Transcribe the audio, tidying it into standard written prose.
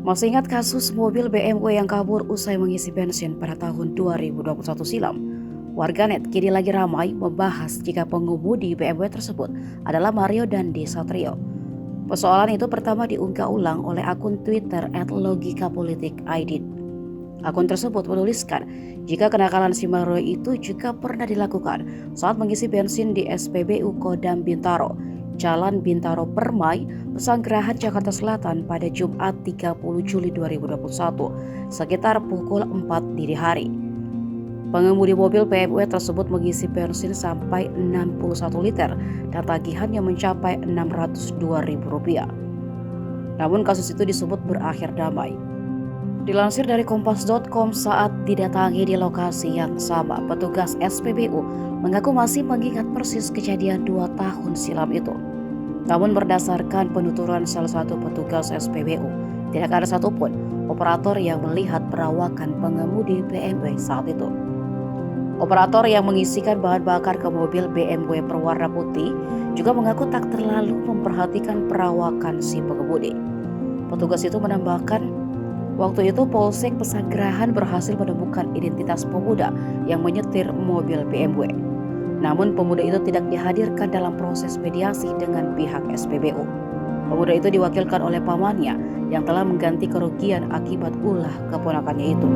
Masih ingat kasus mobil BMW yang kabur usai mengisi bensin pada tahun 2021 silam? Warganet kini lagi ramai membahas jika pengemudi BMW tersebut adalah Mario Dandi Satrio. Persoalan itu pertama diungkap ulang oleh akun Twitter @logikapolitik_id. Akun tersebut menuliskan jika kenakalan si Mario itu juga pernah dilakukan saat mengisi bensin di SPBU Kodam Bintaro, Jalan Bintaro Permai, Pesanggerahan, Jakarta Selatan pada Jumat 30 Juli 2021 sekitar pukul 4 dini hari. Pengemudi mobil BMW tersebut mengisi bensin sampai 61 liter dan tagihannya mencapai Rp602.000. Namun kasus itu disebut berakhir damai. Dilansir dari Kompas.com, saat didatangi di lokasi yang sama, petugas SPBU mengaku masih mengingat persis kejadian 2 tahun silam itu. Namun berdasarkan penuturan salah satu petugas SPBU, tidak ada satupun operator yang melihat perawakan pengemudi BMW saat itu. Operator yang mengisikan bahan bakar ke mobil BMW berwarna putih juga mengaku tak terlalu memperhatikan perawakan si pengemudi. Petugas itu menambahkan, waktu itu Polsek Pesanggerahan berhasil menemukan identitas pemuda yang menyetir mobil BMW. Namun pemuda itu tidak dihadirkan dalam proses mediasi dengan pihak SPBU. Pemuda itu diwakilkan oleh pamannya yang telah mengganti kerugian akibat ulah keponakannya itu.